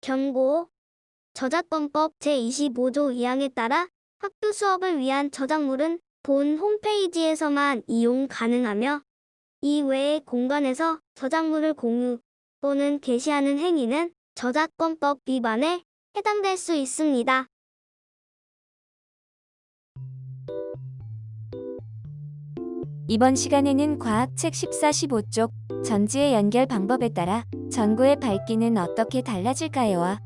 경고. 저작권법 제25조 2항에 따라 학교 수업을 위한 저작물은 본 홈페이지에서만 이용 가능하며 이 외의 공간에서 저작물을 공유 또는 게시하는 행위는 저작권법 위반에 해당될 수 있습니다. 이번 시간에는 과학책 14-15쪽 전지의 연결 방법에 따라 전구의 밝기는 어떻게 달라질까요와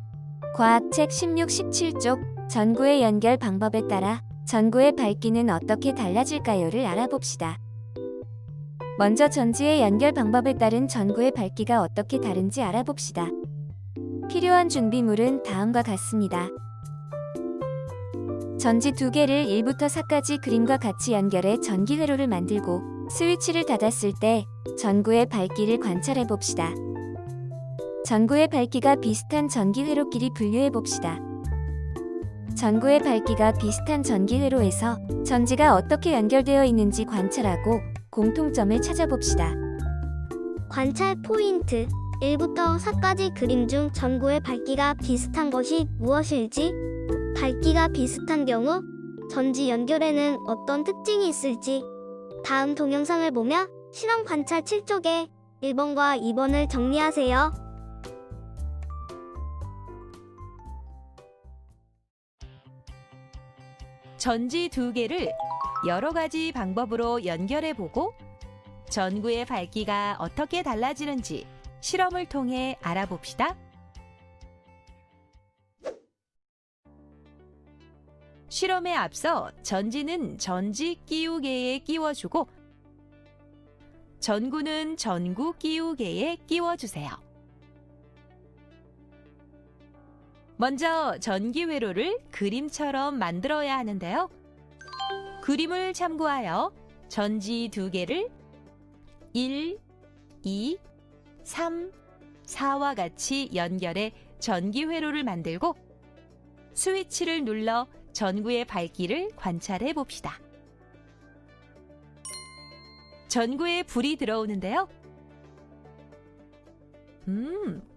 과학책 16-17쪽 전구의 연결 방법에 따라 전구의 밝기는 어떻게 달라질까요를 알아봅시다. 먼저 전지의 연결 방법에 따른 전구의 밝기가 어떻게 다른지 알아봅시다. 필요한 준비물은 다음과 같습니다. 전지 2개를 1부터 4까지 그림과 같이 연결해 전기 회로를 만들고 스위치를 닫았을 때 전구의 밝기를 관찰해 봅시다. 전구의 밝기가 비슷한 전기 회로끼리 분류해 봅시다. 전구의 밝기가 비슷한 전기 회로에서 전지가 어떻게 연결되어 있는지 관찰하고 공통점을 찾아봅시다. 관찰 포인트 1부터 4까지 그림 중 전구의 밝기가 비슷한 것이 무엇일지, 밝기가 비슷한 경우 전지 연결에는 어떤 특징이 있을지 다음 동영상을 보며 실험 관찰 7쪽에 1번과 2번을 정리하세요. 전지 2개를 여러 가지 방법으로 연결해보고 전구의 밝기가 어떻게 달라지는지 실험을 통해 알아봅시다. 실험에 앞서 전지는 전지 끼우개에 끼워주고 전구는 전구 끼우개에 끼워주세요. 먼저 전기 회로를 그림처럼 만들어야 하는데요. 그림을 참고하여 전지 2개를 1, 2, 3, 4와 같이 연결해 전기 회로를 만들고 스위치를 눌러 전구의 밝기를 관찰해 봅시다. 전구에 불이 들어오는데요.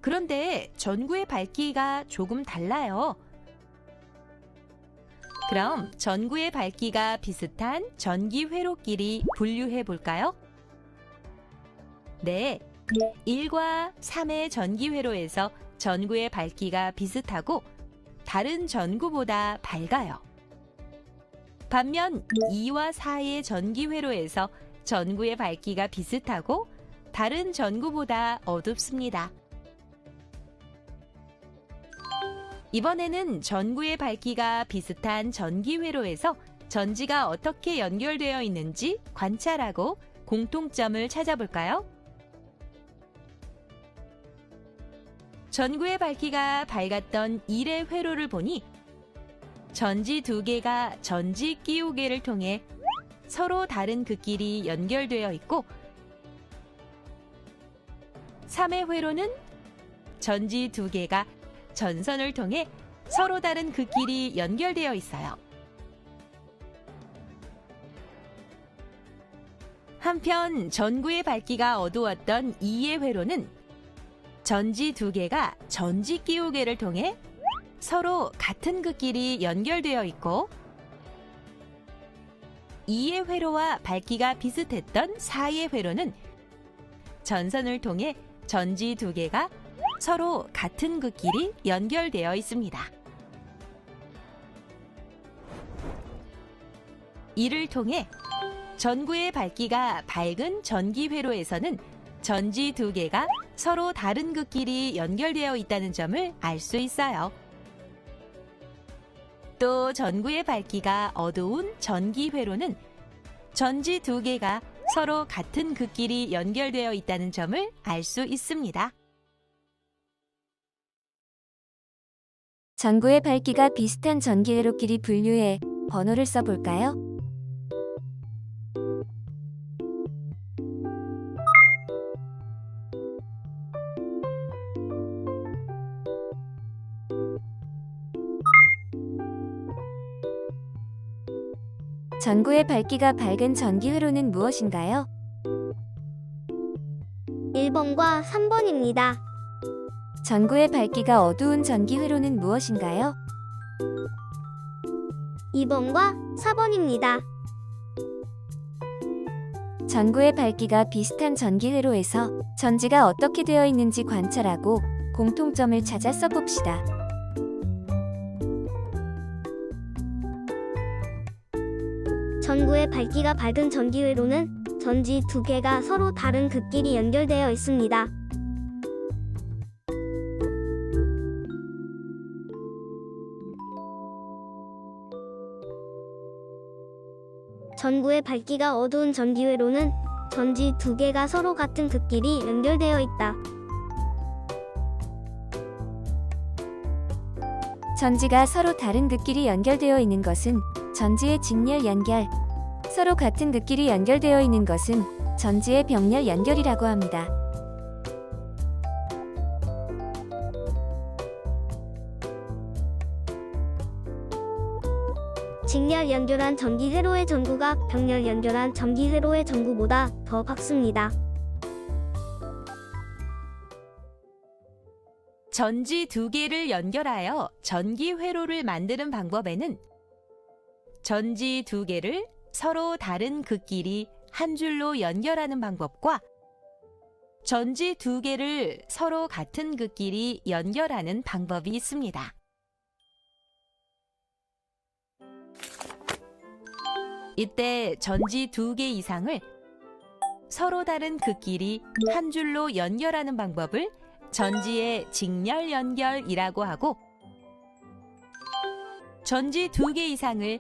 그런데 전구의 밝기가 조금 달라요. 그럼 전구의 밝기가 비슷한 전기 회로끼리 분류해 볼까요? 네, 1과 3의 전기 회로에서 전구의 밝기가 비슷하고 다른 전구보다 밝아요. 반면 2와 4의 전기 회로에서 전구의 밝기가 비슷하고 다른 전구보다 어둡습니다. 이번에는 전구의 밝기가 비슷한 전기 회로에서 전지가 어떻게 연결되어 있는지 관찰하고 공통점을 찾아볼까요? 전구의 밝기가 밝았던 1의 회로를 보니 전지 2개가 전지 끼우개를 통해 서로 다른 극끼리 연결되어 있고 3의 회로는 전지 2개가 전선을 통해 서로 다른 극끼리 연결되어 있어요. 한편 전구의 밝기가 어두웠던 2의 회로는 전지 2개가 전지 끼우개를 통해 서로 같은 극끼리 연결되어 있고 2의 회로와 밝기가 비슷했던 4의 회로는 전선을 통해 전지 2개가 서로 같은 극끼리 연결되어 있습니다. 이를 통해 전구의 밝기가 밝은 전기 회로에서는 전지 2개가 서로 다른 극끼리 연결되어 있다는 점을 알 수 있어요. 또 전구의 밝기가 어두운 전기 회로는 전지 2개가 서로 같은 극끼리 연결되어 있다는 점을 알 수 있습니다. 전구의 밝기가 비슷한 전기 회로끼리 분류해 번호를 써볼까요? 전구의 밝기가 밝은 전기 회로는 무엇인가요? 1번과 3번입니다. 전구의 밝기가 어두운 전기 회로는 무엇인가요? 2번과 4번입니다. 전구의 밝기가 비슷한 전기 회로에서 전지가 어떻게 되어 있는지 관찰하고 공통점을 찾아 써봅시다. 전구의 밝기가 밝은 전기 회로는 전지 두 개가 서로 다른 극끼리 연결되어 있습니다. 전구의 밝기가 어두운 전기 회로는 전지 두 개가 서로 같은 극끼리 연결되어 있다. 전지가 서로 다른 극끼리 연결되어 있는 것은 전지의 직렬 연결, 서로 같은 극끼리 연결되어 있는 것은 전지의 병렬 연결이라고 합니다. 직렬 연결한 전기 회로의 전구가 병렬 연결한 전기 회로의 전구보다 더 밝습니다. 전지 두 개를 연결하여 전기 회로를 만드는 방법에는 전지 두 개를 서로 다른 극끼리 한 줄로 연결하는 방법과 전지 두 개를 서로 같은 극끼리 연결하는 방법이 있습니다. 이때 전지 두 개 이상을 서로 다른 극끼리 한 줄로 연결하는 방법을 전지의 직렬 연결이라고 하고, 전지 두 개 이상을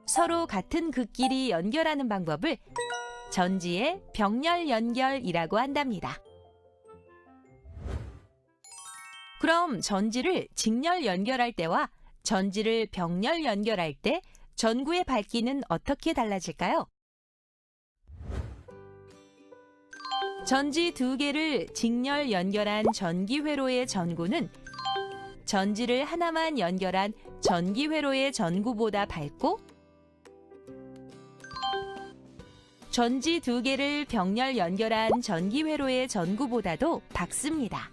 서로 같은 극끼리 연결하는 방법을 전지의 병렬 연결이라고 한답니다. 그럼 전지를 직렬 연결할 때와 전지를 병렬 연결할 때 전구의 밝기는 어떻게 달라질까요? 전지 두 개를 직렬 연결한 전기 회로의 전구는 전지를 하나만 연결한 전기 회로의 전구보다 밝고, 전지 두 개를 병렬 연결한 전기 회로의 전구보다도 밝습니다.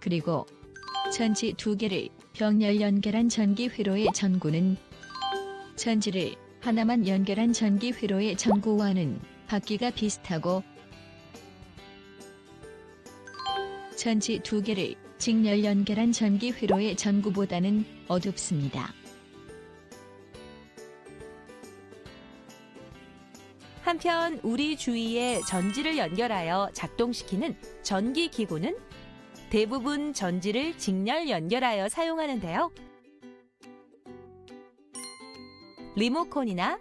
그리고 전지 두 개를 병렬 연결한 전기 회로의 전구는 전지를 하나만 연결한 전기 회로의 전구와는 밝기가 비슷하고, 전지 두 개를 직렬 연결한 전기 회로의 전구보다는 어둡습니다. 한편 우리 주위에 전지를 연결하여 작동시키는 전기 기구는 대부분 전지를 직렬 연결하여 사용하는데요. 리모컨이나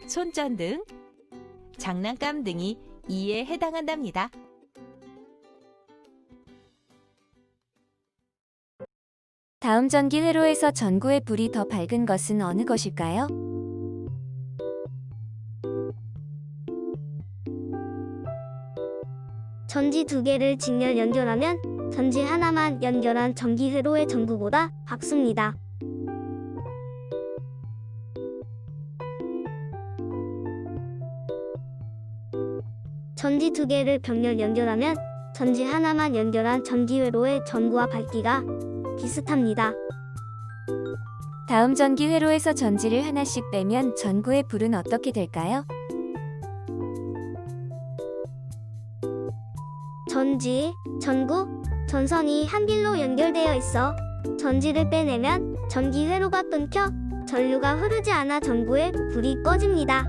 손전등, 장난감 등이 이에 해당한답니다. 다음 전기 회로에서 전구의 불이 더 밝은 것은 어느 것일까요? 전지 두 개를 직렬 연결하면 전지 하나만 연결한 전기 회로의 전구보다 밝습니다. 전지 두 개를 병렬 연결하면 전지 하나만 연결한 전기 회로의 전구와 밝기가 비슷합니다. 다음 전기 회로에서 전지를 하나씩 빼면 전구의 불은 어떻게 될까요? 전지, 전구, 전선이 한 길로 연결되어 있어 전지를 빼내면 전기 회로가 끊겨 전류가 흐르지 않아 전구의 불이 꺼집니다.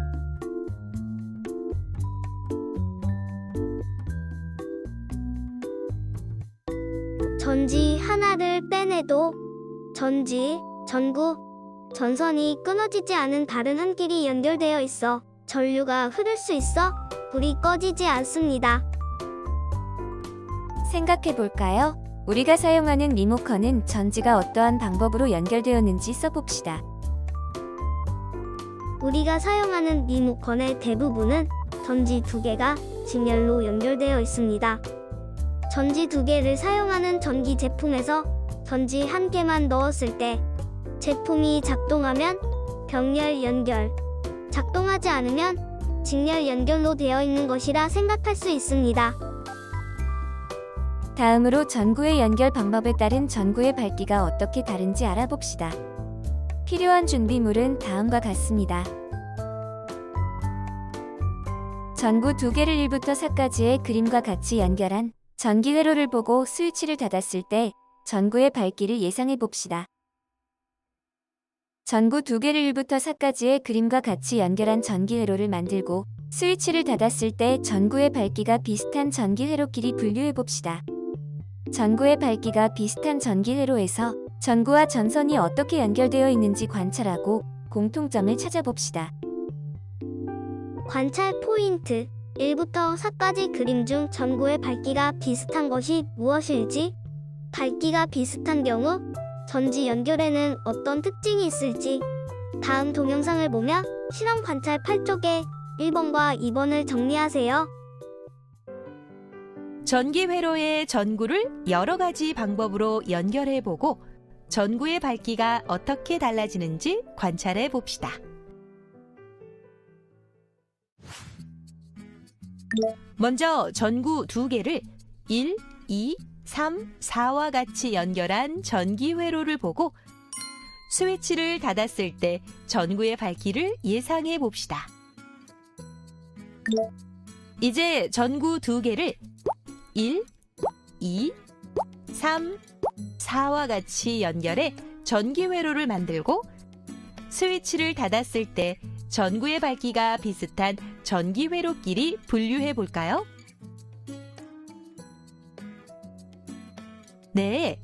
전지 하나를 빼내도 전지, 전구, 전선이 끊어지지 않은 다른 한 길이 연결되어 있어 전류가 흐를 수 있어 불이 꺼지지 않습니다. 생각해 볼까요? 우리가 사용하는 리모컨은 전지가 어떠한 방법으로 연결되었는지 써봅시다. 우리가 사용하는 리모컨의 대부분은 전지 두 개가 직렬로 연결되어 있습니다. 전지 두 개를 사용하는 전기 제품에서 전지 한 개만 넣었을 때 제품이 작동하면 병렬 연결, 작동하지 않으면 직렬 연결로 되어 있는 것이라 생각할 수 있습니다. 다음으로 전구의 연결 방법에 따른 전구의 밝기가 어떻게 다른지 알아봅시다. 필요한 준비물은 다음과 같습니다. 전구 2개를 1부터 4까지의 그림과 같이 연결한 전기 회로를 보고 스위치를 닫았을 때 전구의 밝기를 예상해 봅시다. 전구 2개를 1부터 4까지의 그림과 같이 연결한 전기 회로를 만들고 스위치를 닫았을 때 전구의 밝기가 비슷한 전기 회로끼리 분류해 봅시다. 전구의 밝기가 비슷한 전기 회로에서 전구와 전선이 어떻게 연결되어 있는지 관찰하고 공통점을 찾아봅시다. 관찰 포인트 1부터 4까지 그림 중 전구의 밝기가 비슷한 것이 무엇일지, 밝기가 비슷한 경우 전지 연결에는 어떤 특징이 있을지 다음 동영상을 보며 실험 관찰 8쪽에 1번과 2번을 정리하세요. 전기 회로의 전구를 여러 가지 방법으로 연결해 보고 전구의 밝기가 어떻게 달라지는지 관찰해 봅시다. 먼저 전구 2개를 1, 2, 3, 4와 같이 연결한 전기 회로를 보고 스위치를 닫았을 때 전구의 밝기를 예상해 봅시다. 이제 전구 2개를 1, 2, 3, 4와 같이 연결해 전기 회로를 만들고 스위치를 닫았을 때 전구의 밝기가 비슷한 전기 회로끼리 분류해 볼까요? 네,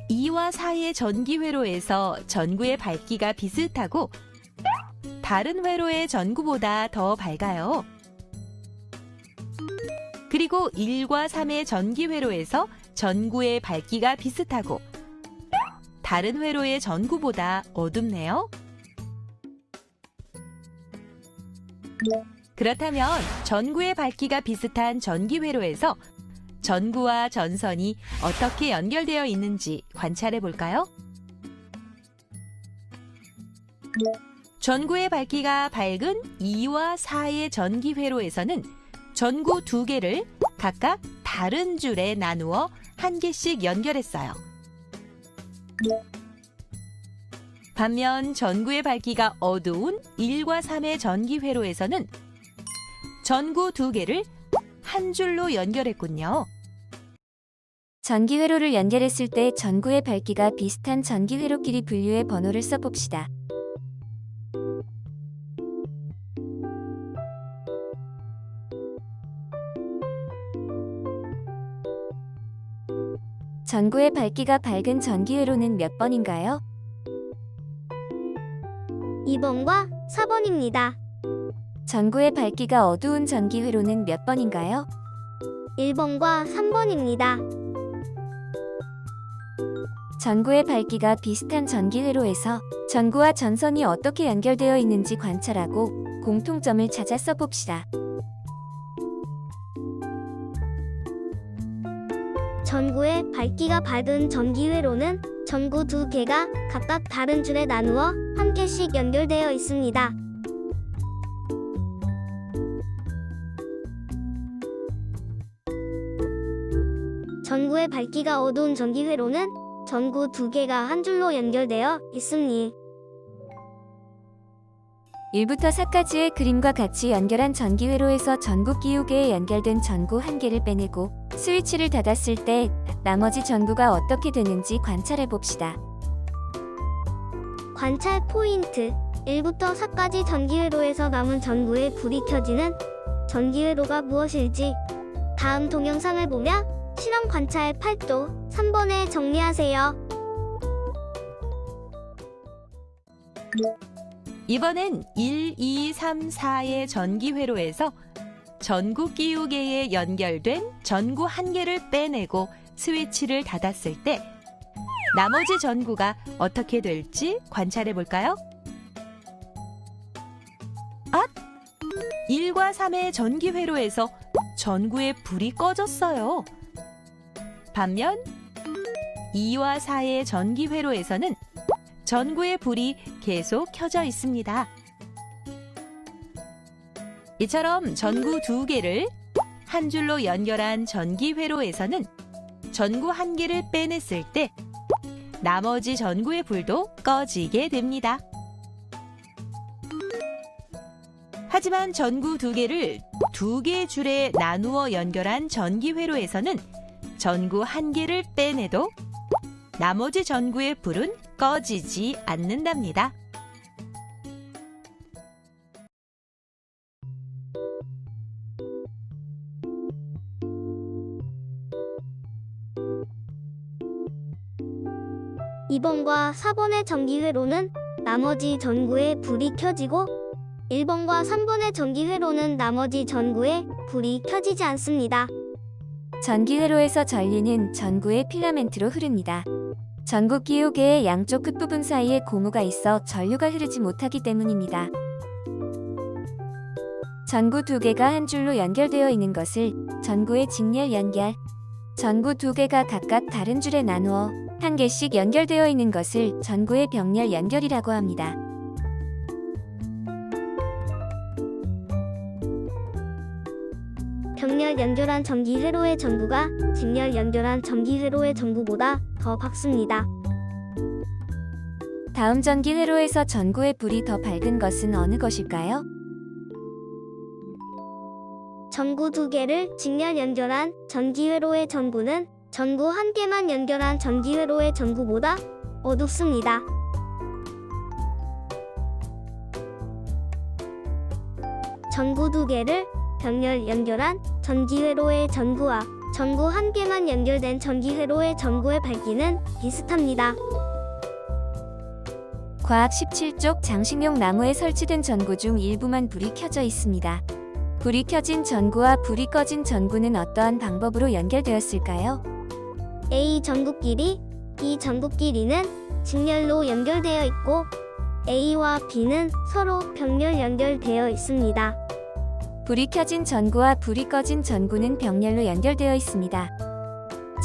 2와 4의 전기 회로에서 전구의 밝기가 비슷하고 다른 회로의 전구보다 더 밝아요. 그리고 1과 3의 전기 회로에서 전구의 밝기가 비슷하고 다른 회로의 전구보다 어둡네요. 그렇다면 전구의 밝기가 비슷한 전기 회로에서 전구와 전선이 어떻게 연결되어 있는지 관찰해 볼까요? 전구의 밝기가 밝은 2와 4의 전기 회로에서는 전구 2개를 각각 다른 줄에 나누어 한 개씩 연결했어요. 반면 전구의 밝기가 어두운 1과 3의 전기 회로에서는 전구 2개를 한 줄로 연결했군요. 전기 회로를 연결했을 때 전구의 밝기가 비슷한 전기 회로끼리 분류해 번호를 써봅시다. 전구의 밝기가 밝은 전기 회로는 몇 번인가요? 2번과 4번입니다. 전구의 밝기가 어두운 전기 회로는 몇 번인가요? 1번과 3번입니다. 전구의 밝기가 비슷한 전기 회로에서 전구와 전선이 어떻게 연결되어 있는지 관찰하고 공통점을 찾아 써봅시다. 전구의 밝기가 밝은 전기 회로는 전구 2개가 각각 다른 줄에 나누어 한 개씩 연결되어 있습니다. 전구의 밝기가 어두운 전기 회로는 전구 2개가 한 줄로 연결되어 있습니다. 1부터 4까지의 그림과 같이 연결한 전기 회로에서 전구 끼우개에 연결된 전구 한 개를 빼내고 스위치를 닫았을 때 나머지 전구가 어떻게 되는지 관찰해 봅시다. 관찰 포인트 1부터 4까지 전기 회로에서 남은 전구에 불이 켜지는 전기 회로가 무엇일지 다음 동영상을 보며 실험 관찰 8도 3번에 정리하세요. 이번엔 1, 2, 3, 4의 전기 회로에서 전구 끼우개에 연결된 전구 한 개를 빼내고 스위치를 닫았을 때 나머지 전구가 어떻게 될지 관찰해 볼까요? 1과 3의 전기 회로에서 전구의 불이 꺼졌어요. 반면 2와 4의 전기 회로에서는 전구의 불이 계속 켜져 있습니다. 이처럼 전구 2개를 한 줄로 연결한 전기 회로에서는 전구 1개를 빼냈을 때 나머지 전구의 불도 꺼지게 됩니다. 하지만 전구 2개를 2개의 줄에 나누어 연결한 전기 회로에서는 전구 1개를 빼내도 나머지 전구의 불은 꺼지지 않는답니다. (2번과 4번의 전기회로는 나머지 전구에 불이 켜지고 1번과 3번의 전기회로는 나머지 전구에 불이 켜지지 않습니다. 전기 회로에서 전류는 전구의 필라멘트로 흐릅니다. 전구 기호개의 양쪽 끝부분 사이에 고무가 있어 전류가 흐르지 못하기 때문입니다. 전구 2개가 한 줄로 연결되어 있는 것을 전구의 직렬 연결, 전구 2개가 각각 다른 줄에 나누어 1개씩 연결되어 있는 것을 전구의 병렬 연결이라고 합니다. 병렬 연결한 전기회로의 전구가 직렬 연결한 전기회로의 전구보다 더 밝습니다. 다음 전기 회로에서 전구의 불이 더 밝은 것은 어느 것일까요? 전구 2개를 직렬 연결한 전기회로의 전구는 전구 1개만 연결한 전기회로의 전구보다 어둡습니다. 전구 2개를 병렬 연결한 전기회로의 전구와 전구 1개만 연결된 전기회로의 전구의 밝기는 비슷합니다. 과학 17쪽 장식용 나무에 설치된 전구 중 일부만 불이 켜져 있습니다. 불이 켜진 전구와 불이 꺼진 전구는 어떠한 방법으로 연결되었을까요? A 전구끼리, B 전구끼리는 직렬로 연결되어 있고 A와 B는 서로 병렬 연결되어 있습니다. 불이 켜진 전구와 불이 꺼진 전구는 병렬로 연결되어 있습니다.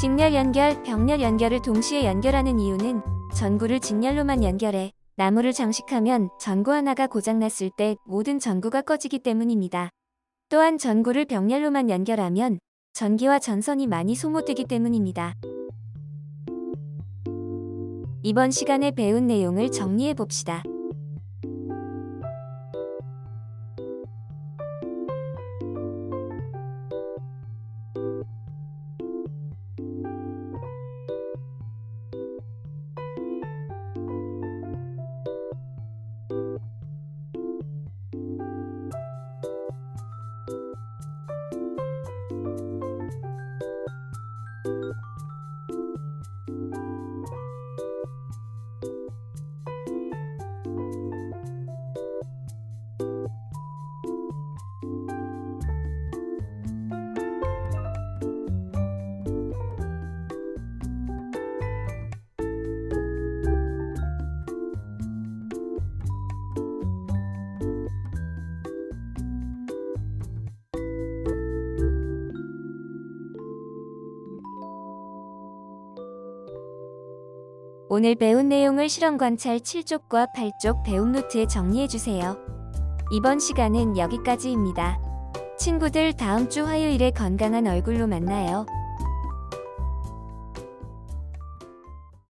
직렬 연결, 병렬 연결을 동시에 연결하는 이유는 전구를 직렬로만 연결해 나무를 장식하면 전구 하나가 고장났을 때 모든 전구가 꺼지기 때문입니다. 또한 전구를 병렬로만 연결하면 전기와 전선이 많이 소모되기 때문입니다. 이번 시간에 배운 내용을 정리해 봅시다. 오늘 배운 내용을 실험 관찰 7쪽과 8쪽 배움 노트에 정리해 주세요. 이번 시간은 여기까지입니다. 친구들 다음 주 화요일에 건강한 얼굴로 만나요.